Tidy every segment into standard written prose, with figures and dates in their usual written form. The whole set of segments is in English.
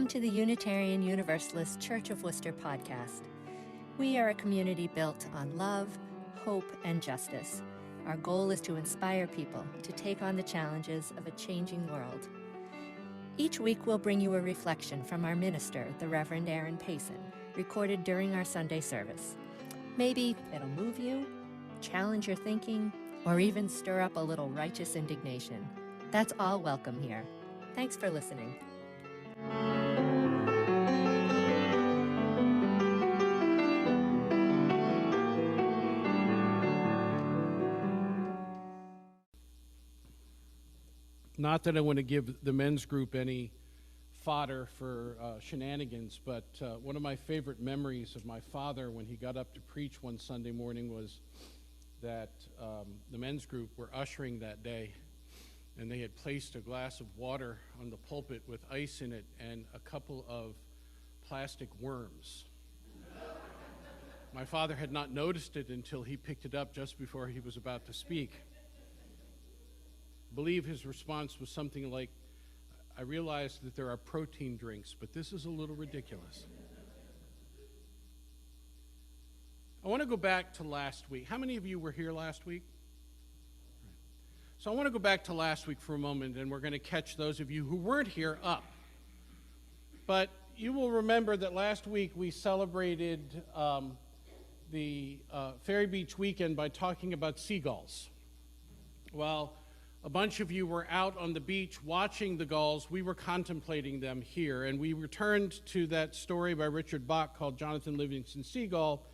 to the Unitarian Universalist Church of Worcester podcast. We are a community built on love, hope, and justice. Our goal is to inspire people to take on the challenges of a changing world. Each week we'll bring you a reflection from our minister, the Reverend Aaron Payson, recorded during our Sunday service. Maybe it'll move you, challenge your thinking, or even stir up a little righteous indignation. That's all welcome here. Thanks for listening. Not that I want to give the men's group any fodder for shenanigans, but one of my favorite memories of my father when he got up to preach one Sunday morning was that the men's group were ushering that day, and they had placed a glass of water on the pulpit with ice in it and a couple of plastic worms. My father had not noticed it until he picked it up just before he was about to speak. I believe his response was something like, "I realize that there are protein drinks, but this is a little ridiculous." I want to go back to last week. How many of you were here last week? So I want to go back to last week for a moment, and we're going to catch those of you who weren't here up. But you will remember that last week we celebrated the Ferry Beach weekend by talking about seagulls. Well, a bunch of you were out on the beach watching the gulls. We were contemplating them here, and we returned to that story by Richard Bach called Jonathan Livingston Seagull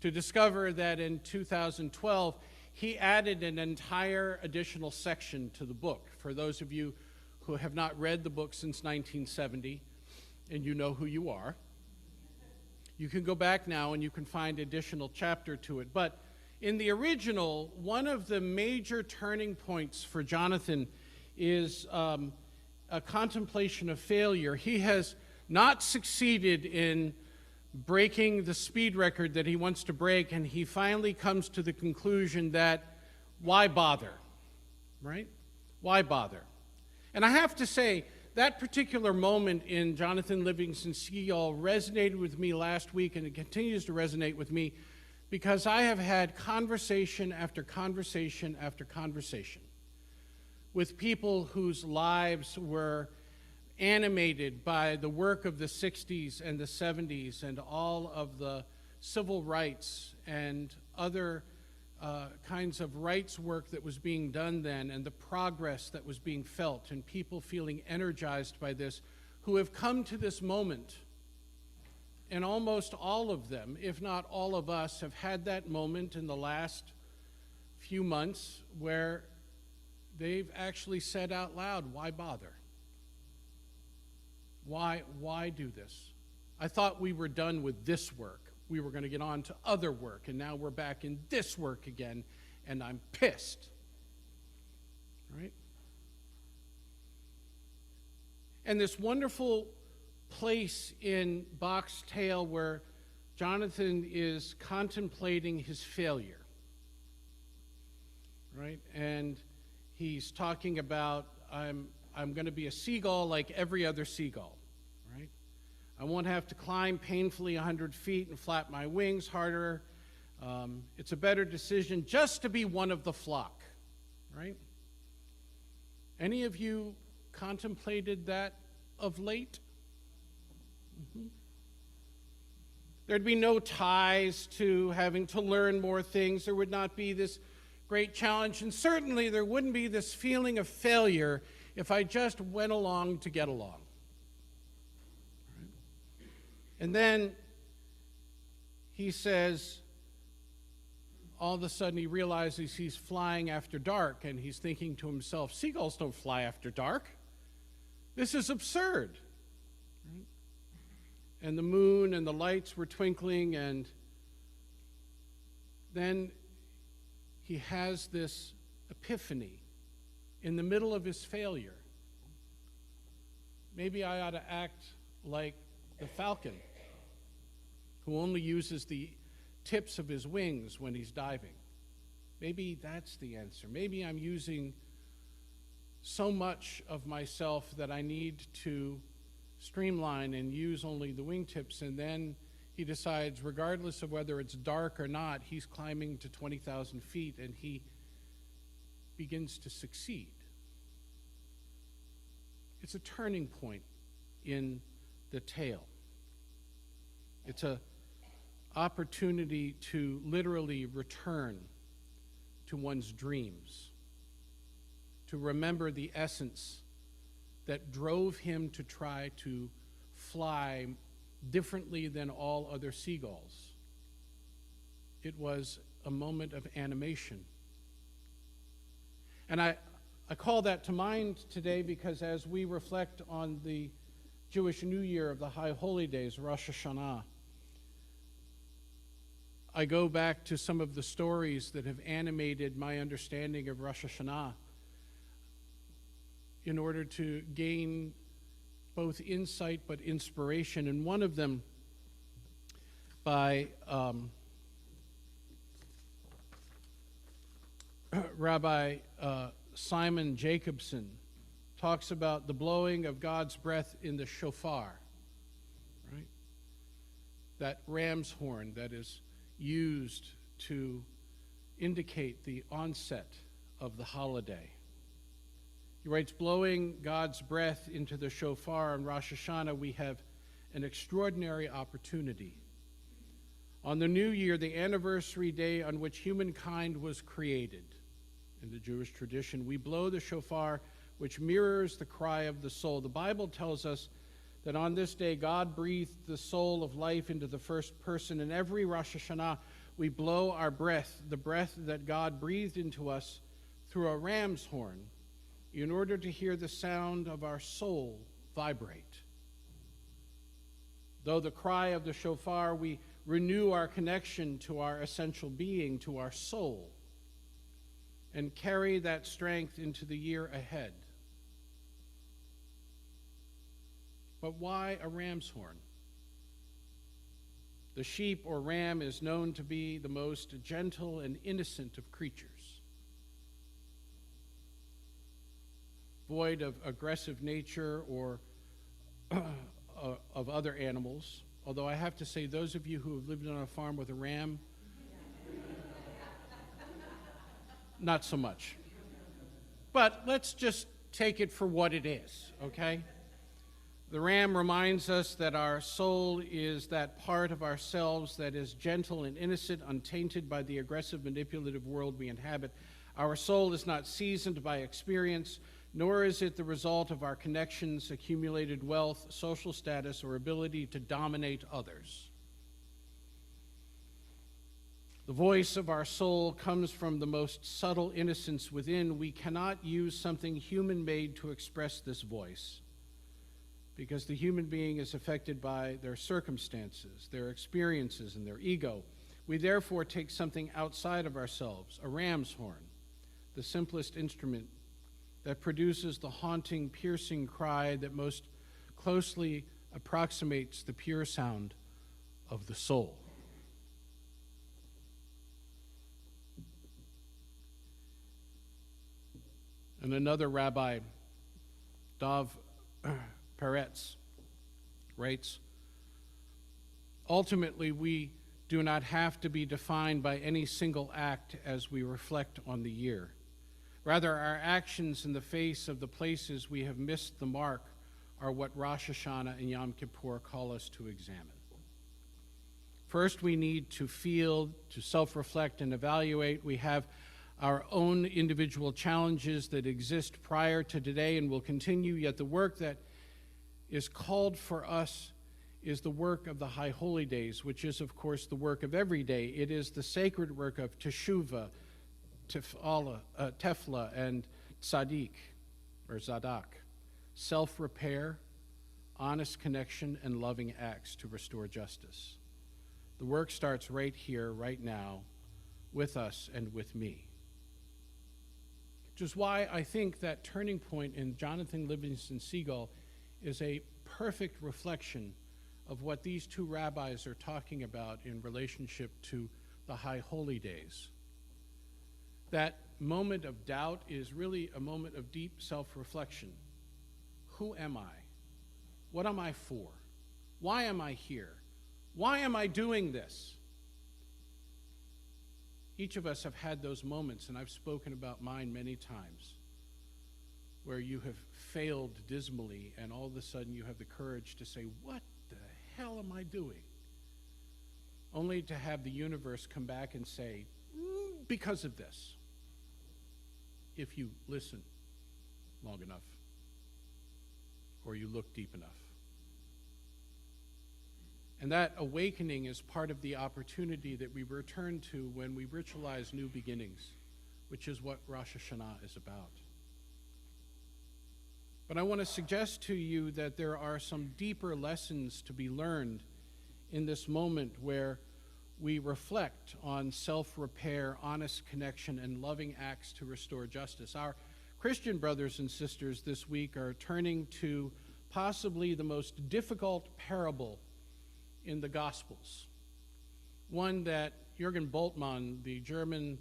to discover that in 2012, he added an entire additional section to the book. For those of you who have not read the book since 1970, and you know who you are, you can go back now and you can find additional chapter to it. But in the original, one of the major turning points for Jonathan is a contemplation of failure. He has not succeeded in breaking the speed record that he wants to break, and he finally comes to the conclusion that why bother, right? Why bother? And I have to say, that particular moment in Jonathan Livingston Seagull resonated with me last week, and it continues to resonate with me because I have had conversation after conversation after conversation with people whose lives were animated by the work of the 60s and the 70s and all of the civil rights and other kinds of rights work that was being done then, and the progress that was being felt, and people feeling energized by this, who have come to this moment. And almost all of them, if not all of us, have had that moment in the last few months where they've actually said out loud, why bother? Why do this? I thought we were done with this work. We were going to get on to other work, and now we're back in this work again, and I'm pissed. Right? And this wonderful place in Bach's tale where Jonathan is contemplating his failure, right? And he's talking about, I'm going to be a seagull like every other seagull, right? I won't have to climb painfully 100 feet and flap my wings harder. It's a better decision just to be one of the flock, right? Any of you contemplated that of late? Mm-hmm. There'd be no ties to having to learn more things. There would not be this great challenge, and certainly there wouldn't be this feeling of failure if I just went along to get along. Right? And then he says, all of a sudden he realizes he's flying after dark, and he's thinking to himself, seagulls don't fly after dark. This is absurd. Right? And the moon and the lights were twinkling, and then he has this epiphany in the middle of his failure. Maybe I ought to act like the falcon, who only uses the tips of his wings when he's diving. Maybe that's the answer. Maybe I'm using so much of myself that I need to streamline and use only the wingtips, and then he decides, regardless of whether it's dark or not, he's climbing to 20,000 feet, and he begins to succeed. It's a turning point in the tale. It's an opportunity to literally return to one's dreams, to remember the essence that drove him to try to fly differently than all other seagulls. It was a moment of animation. And I call that to mind today because as we reflect on the Jewish New Year of the High Holy Days, Rosh Hashanah, I go back to some of the stories that have animated my understanding of Rosh Hashanah in order to gain both insight but inspiration. And one of them by Rabbi Simon Jacobson talks about the blowing of God's breath in the shofar, right? That ram's horn that is used to indicate the onset of the holiday. He writes, blowing God's breath into the shofar on Rosh Hashanah, we have an extraordinary opportunity. On the new year, the anniversary day on which humankind was created, in the Jewish tradition, we blow the shofar, which mirrors the cry of the soul. The Bible tells us that on this day, God breathed the soul of life into the first person. And every Rosh Hashanah, we blow our breath, the breath that God breathed into us through a ram's horn, in order to hear the sound of our soul vibrate. Though the cry of the shofar, we renew our connection to our essential being, to our soul, and carry that strength into the year ahead. But why a ram's horn? The sheep or ram is known to be the most gentle and innocent of creatures, void of aggressive nature or of other animals. Although I have to say, those of you who have lived on a farm with a ram, not so much. But let's just take it for what it is, okay? The ram reminds us that our soul is that part of ourselves that is gentle and innocent, untainted by the aggressive, manipulative world we inhabit. Our soul is not seasoned by experience, nor is it the result of our connections, accumulated wealth, social status, or ability to dominate others. The voice of our soul comes from the most subtle innocence within. We cannot use something human-made to express this voice, because the human being is affected by their circumstances, their experiences, and their ego. We therefore take something outside of ourselves, a ram's horn, the simplest instrument that produces the haunting, piercing cry that most closely approximates the pure sound of the soul. And another rabbi, Dov Peretz, writes, ultimately, we do not have to be defined by any single act as we reflect on the year. Rather, our actions in the face of the places we have missed the mark are what Rosh Hashanah and Yom Kippur call us to examine. First, we need to feel, to self-reflect and evaluate. We have our own individual challenges that exist prior to today and will continue, yet the work that is called for us is the work of the High Holy Days, which is, of course, the work of every day. It is the sacred work of Teshuvah, Tefla, and Tzaddik, or Zadak, self-repair, honest connection, and loving acts to restore justice. The work starts right here, right now, with us and with me. Which is why I think that turning point in Jonathan Livingston Seagull is a perfect reflection of what these two rabbis are talking about in relationship to the High Holy Days. That moment of doubt is really a moment of deep self-reflection. Who am I? What am I for? Why am I here? Why am I doing this? Each of us have had those moments, and I've spoken about mine many times, where you have failed dismally, and all of a sudden you have the courage to say, what the hell am I doing? Only to have the universe come back and say, because of this, if you listen long enough, or you look deep enough. And that awakening is part of the opportunity that we return to when we ritualize new beginnings, which is what Rosh Hashanah is about. But I want to suggest to you that there are some deeper lessons to be learned in this moment where we reflect on self-repair, honest connection, and loving acts to restore justice. Our Christian brothers and sisters this week are turning to possibly the most difficult parable in the Gospels, one that Jürgen Bultmann, the German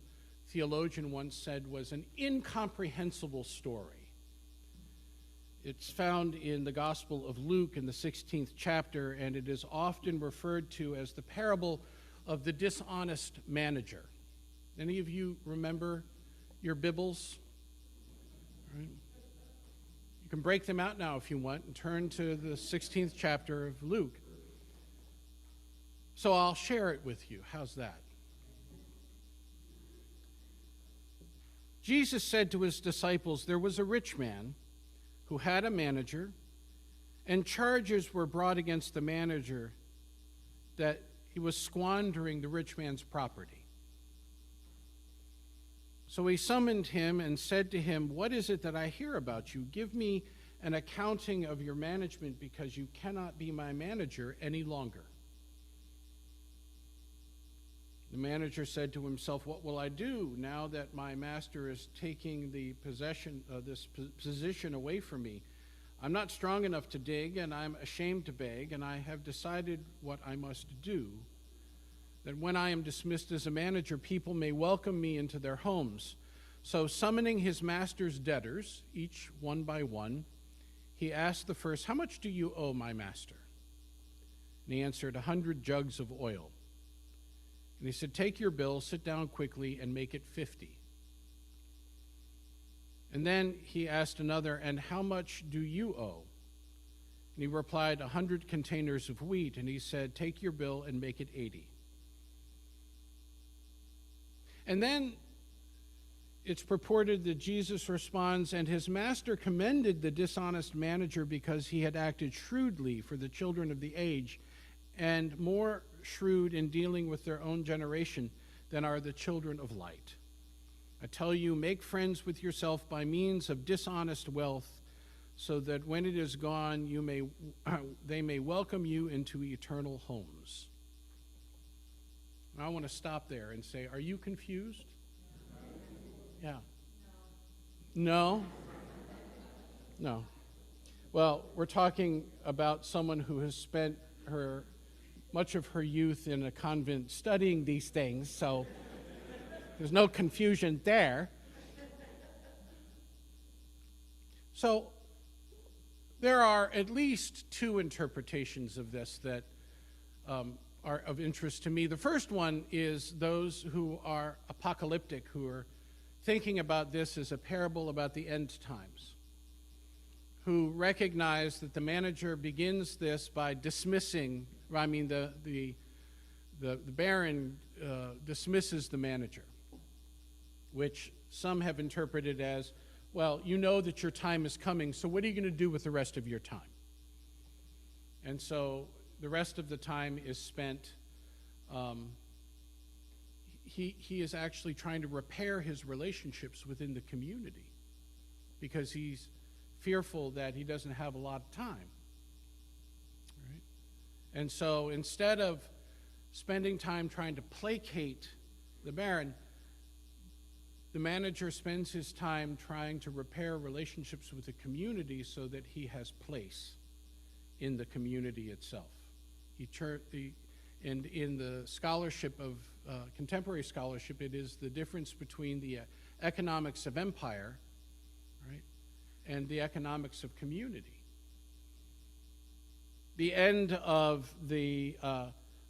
theologian, once said was an incomprehensible story. It's found in the Gospel of Luke in the 16th chapter, and it is often referred to as the parable of the dishonest manager. Any of you remember your Bibles? Right. You can break them out now if you want and turn to the 16th chapter of Luke. So I'll share it with you. How's that? Jesus said to his disciples, there was a rich man who had a manager, and charges were brought against the manager that he was squandering the rich man's property. So he summoned him and said to him, what is it that I hear about you? Give me an accounting of your management, because you cannot be my manager any longer. The manager said to himself, what will I do now that my master is taking the this position away from me? I'm not strong enough to dig, and I'm ashamed to beg, and I have decided what I must do, that when I am dismissed as a manager, people may welcome me into their homes. So summoning his master's debtors, each one by one, he asked the first, how much do you owe my master? And he answered, 100 jugs of oil. And he said, take your bill, sit down quickly, and make it 50. And then he asked another, and how much do you owe? And he replied, 100 containers of wheat. And he said, take your bill and make it 80. And then it's purported that Jesus responds, and his master commended the dishonest manager because he had acted shrewdly for the children of the age, and more shrewd in dealing with their own generation than are the children of light. I tell you, make friends with yourself by means of dishonest wealth, so that when it is gone, they may welcome you into eternal homes. And I want to stop there and say, are you confused? Yeah. No? No. Well, we're talking about someone who has spent much of her youth in a convent studying these things, so there's no confusion there. So there are at least two interpretations of this that are of interest to me. The first one is those who are apocalyptic, who are thinking about this as a parable about the end times, who recognize that the manager begins this by dismissing, the baron dismisses the manager, which some have interpreted as, well, you know that your time is coming, so what are you going to do with the rest of your time? And so the rest of the time is spent, he is actually trying to repair his relationships within the community because he's fearful that he doesn't have a lot of time. Right? And so instead of spending time trying to placate the baron, the manager spends his time trying to repair relationships with the community so that he has place in the community itself. And in the scholarship of contemporary scholarship, it is the difference between the economics of empire, right, and the economics of community. the end of the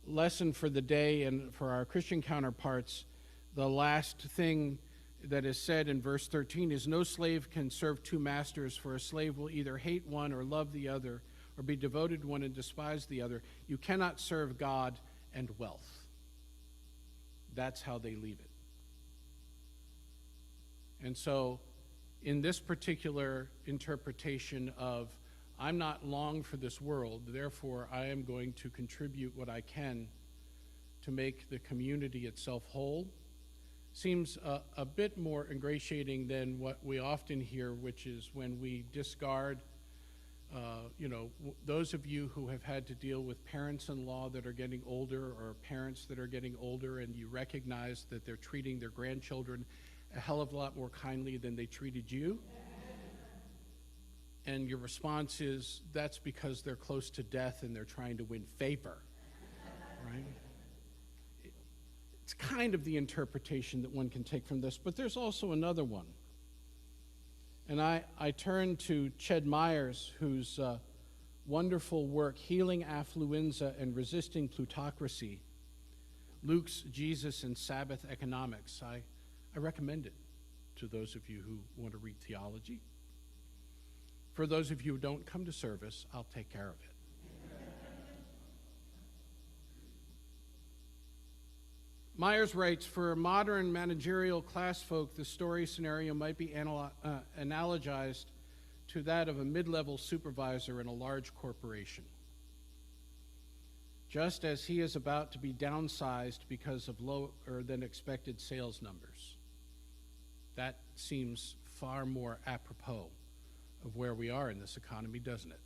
lesson for the day, and for our Christian counterparts, the last thing that is said in verse 13 is, "No slave can serve two masters, for a slave will either hate one or love the other, or be devoted to one and despise the other. You cannot serve God and wealth." That's how they leave it. And so, in this particular interpretation of, I'm not long for this world, therefore I am going to contribute what I can to make the community itself whole, seems a bit more ingratiating than what we often hear, which is when we discard, those of you who have had to deal with parents-in-law that are getting older, or parents that are getting older, and you recognize that they're treating their grandchildren a hell of a lot more kindly than they treated you. And your response is, that's because they're close to death and they're trying to win favor, right? It's kind of the interpretation that one can take from this, but there's also another one. And I turn to Ched Myers, whose wonderful work, Healing Affluenza and Resisting Plutocracy, Luke's Jesus and Sabbath Economics. I recommend it to those of you who want to read theology. For those of you who don't come to service, I'll take care of it. Myers writes, "For modern managerial class folk, the story scenario might be analogized to that of a mid-level supervisor in a large corporation. Just as he is about to be downsized because of lower than expected sales numbers." That seems far more apropos of where we are in this economy, doesn't it?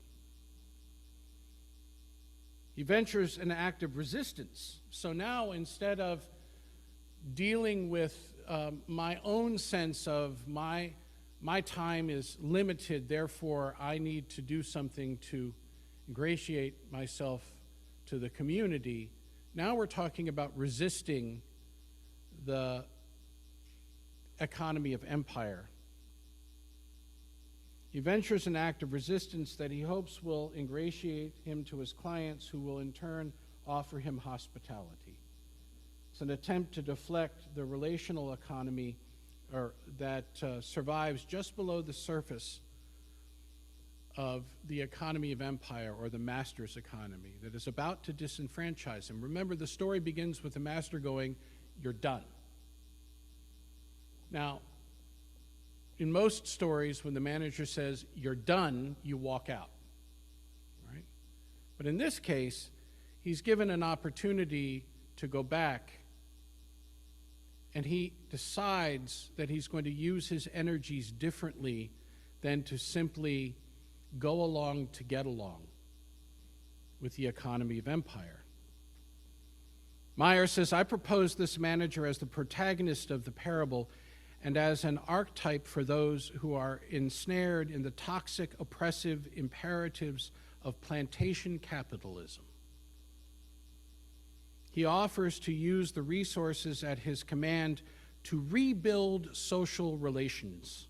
He ventures an act of resistance. So now, instead of dealing with my own sense of my time is limited, therefore I need to do something to ingratiate myself to the community, now we're talking about resisting the economy of empire. He ventures an act of resistance that he hopes will ingratiate him to his clients, who will in turn offer him hospitality. It's an attempt to deflect the relational economy that survives just below the surface of the economy of empire, or the master's economy, that is about to disenfranchise him. Remember, the story begins with the master going, "You're done." Now, in most stories, when the manager says, "You're done," you walk out, right? But in this case, he's given an opportunity to go back, and he decides that he's going to use his energies differently than to simply go along to get along with the economy of empire. Meyer says, "I propose this manager as the protagonist of the parable and as an archetype for those who are ensnared in the toxic, oppressive imperatives of plantation capitalism. He offers to use the resources at his command to rebuild social relations,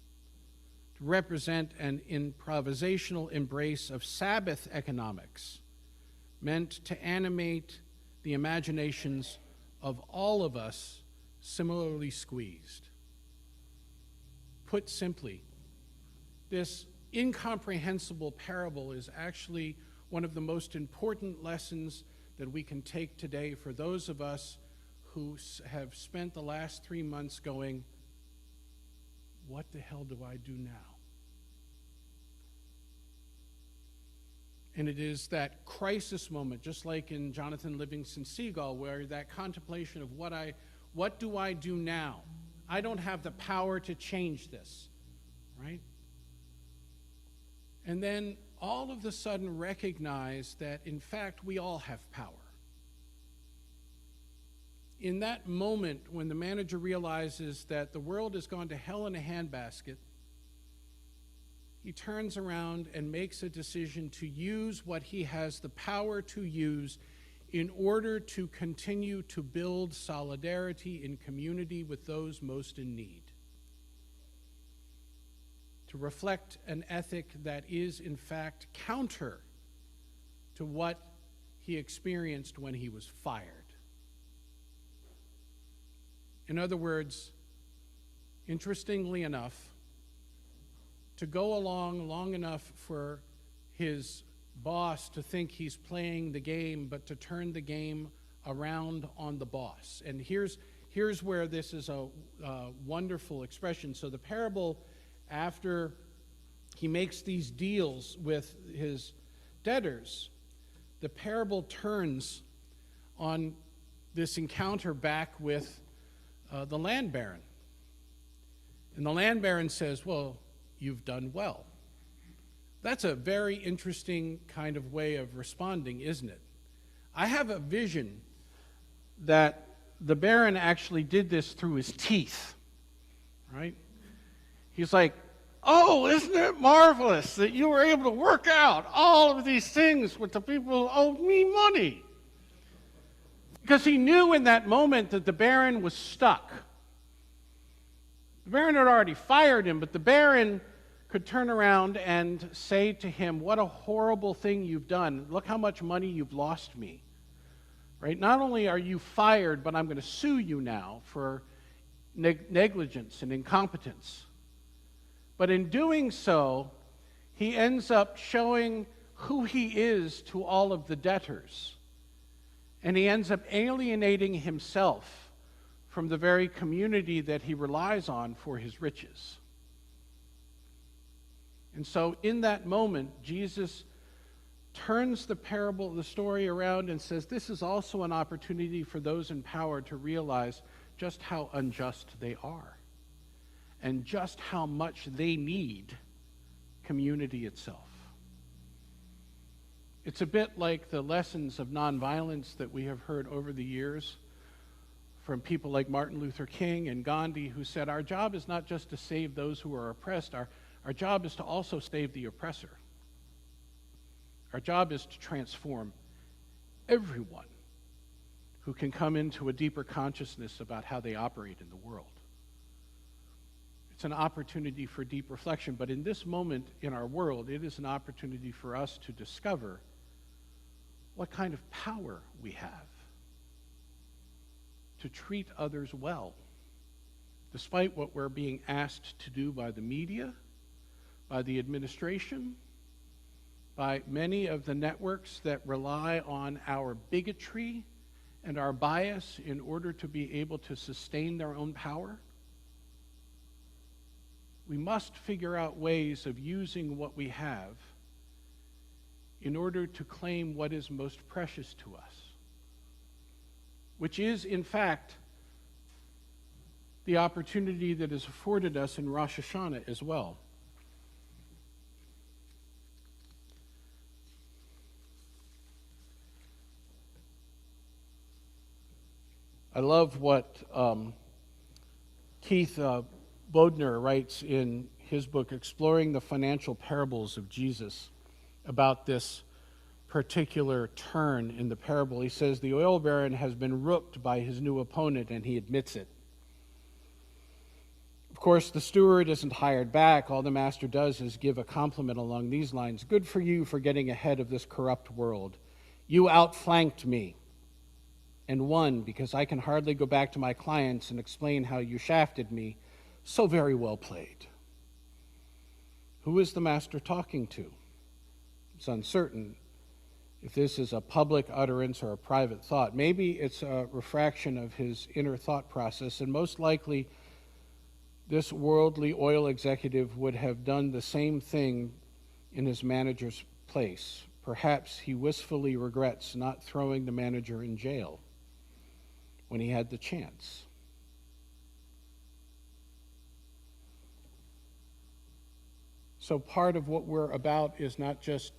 to represent an improvisational embrace of Sabbath economics, meant to animate the imaginations of all of us similarly squeezed." Put simply, this incomprehensible parable is actually one of the most important lessons that we can take today for those of us who have spent the last 3 months going, "What the hell do I do now?" And it is that crisis moment, just like in Jonathan Livingston Seagull, where that contemplation of what do I do now? I don't have the power to change this, right? And then all of a sudden recognize that, in fact, we all have power. In that moment, when the manager realizes that the world has gone to hell in a handbasket, he turns around and makes a decision to use what he has the power to use in order to continue to build solidarity in community with those most in need. To reflect an ethic that is, in fact, counter to to what he experienced when he was fired. In other words, interestingly enough, to go along long enough for his boss to think he's playing the game, but to turn the game around on the boss. And here's where this is a wonderful expression. So the parable, after he makes these deals with his debtors, the parable turns on this encounter back with the land baron. And the land baron says, well, you've done well. That's a very interesting kind of way of responding, isn't it? I have a vision that the baron actually did this through his teeth, right? He's like, oh, isn't it marvelous that you were able to work out all of these things with the people who owed me money? Because he knew in that moment that the baron was stuck. The baron had already fired him, but the baron could turn around and say to him, what a horrible thing you've done. Look how much money you've lost me. Right? Not only are you fired, but I'm going to sue you now for negligence and incompetence. But in doing so, he ends up showing who he is to all of the debtors. And he ends up alienating himself from the very community that he relies on for his riches. And so in that moment, Jesus turns the story around and says, this is also an opportunity for those in power to realize just how unjust they are and just how much they need community itself. It's a bit like the lessons of nonviolence that we have heard over the years from people like Martin Luther King and Gandhi, who said, our job is not just to save those who are oppressed, our job is to also save the oppressor. Our job is to transform everyone who can come into a deeper consciousness about how they operate in the world. It's an opportunity for deep reflection, but in this moment in our world, it is an opportunity for us to discover what kind of power we have to treat others well, despite what we're being asked to do by the media, by the administration, by many of the networks that rely on our bigotry and our bias in order to be able to sustain their own power. We must figure out ways of using what we have in order to claim what is most precious to us, which is, in fact, the opportunity that is afforded us in Rosh Hashanah as well. I love what Keith Bodner writes in his book, Exploring the Financial Parables of Jesus, about this particular turn in the parable. He says, the oil baron has been rooked by his new opponent, and he admits it. Of course, the steward isn't hired back. All the master does is give a compliment along these lines. Good for you for getting ahead of this corrupt world. You outflanked me and won, because I can hardly go back to my clients and explain how you shafted me. So very well played. Who is the master talking to? It's uncertain if this is a public utterance or a private thought. Maybe it's a refraction of his inner thought process, and most likely this worldly oil executive would have done the same thing in his manager's place. Perhaps he wistfully regrets not throwing the manager in jail when he had the chance. So part of what we're about is not just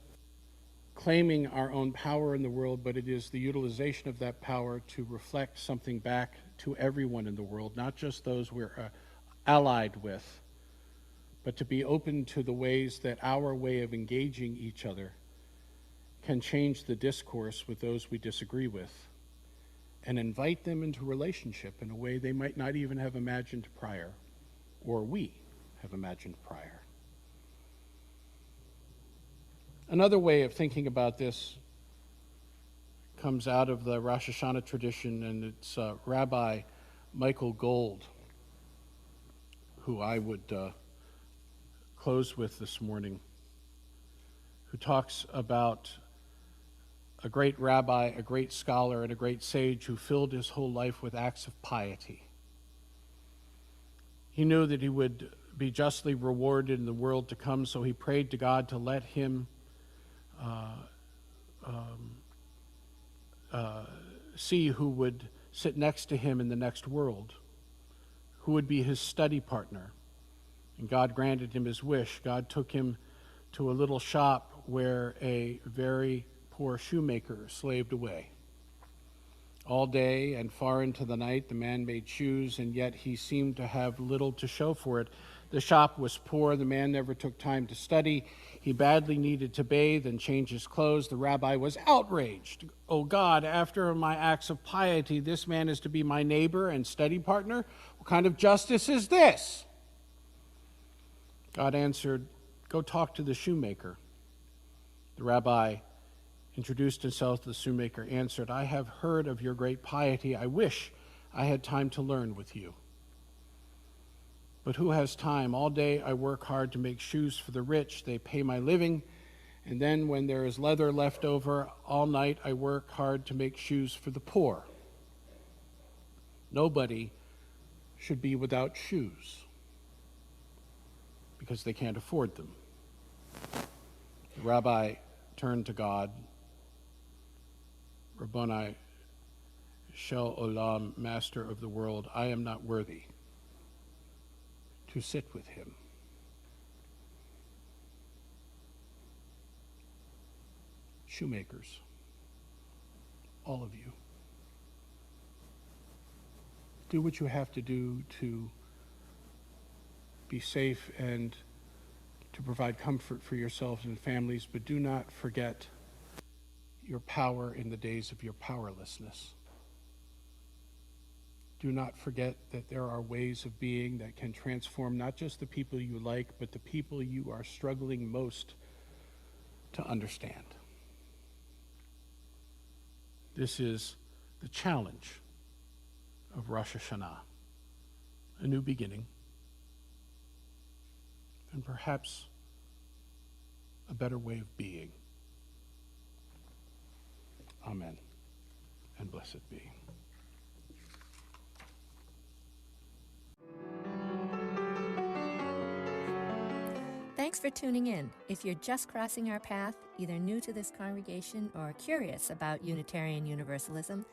claiming our own power in the world, but it is the utilization of that power to reflect something back to everyone in the world, not just those we're allied with, but to be open to the ways that our way of engaging each other can change the discourse with those we disagree with, and invite them into relationship in a way they might not even have imagined prior, or we have imagined prior. Another way of thinking about this comes out of the Rosh Hashanah tradition, and it's Rabbi Michael Gold, who I would close with this morning, who talks about a great rabbi, a great scholar, and a great sage who filled his whole life with acts of piety. He knew that he would be justly rewarded in the world to come, so he prayed to God to let him see who would sit next to him in the next world, who would be his study partner. And God granted him his wish. God took him to a little shop where a very poor shoemaker slaved away. All day and far into the night, the man made shoes, and yet he seemed to have little to show for it. The shop was poor. The man never took time to study. He badly needed to bathe and change his clothes. The rabbi was outraged. "Oh God, after my acts of piety, this man is to be my neighbor and study partner? What kind of justice is this?" God answered, "Go talk to the shoemaker." The rabbi introduced himself. The shoemaker answered, "I have heard of your great piety. I wish I had time to learn with you. But who has time? All day I work hard to make shoes for the rich. They pay my living. And then when there is leather left over, all night I work hard to make shoes for the poor. Nobody should be without shoes because they can't afford them." The rabbi turned to God. "Rabboni Shel Olam, Master of the world, I am not worthy to sit with him." Shoemakers, all of you, do what you have to do to be safe and to provide comfort for yourselves and families, but do not forget your power in the days of your powerlessness. Do not forget that there are ways of being that can transform not just the people you like, but the people you are struggling most to understand. This is the challenge of Rosh Hashanah, a new beginning, and perhaps a better way of being. Amen, and blessed be. Thanks for tuning in. If you're just crossing our path, either new to this congregation or curious about Unitarian Universalism,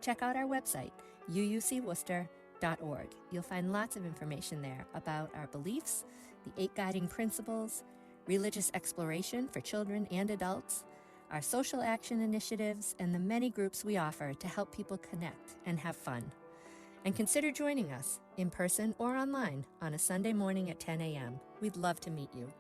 check out our website, uucworcester.org. You'll find lots of information there about our beliefs, the 8 guiding principles, religious exploration for children and adults, our social action initiatives, and the many groups we offer to help people connect and have fun. And consider joining us in person or online on a Sunday morning at 10 a.m. We'd love to meet you.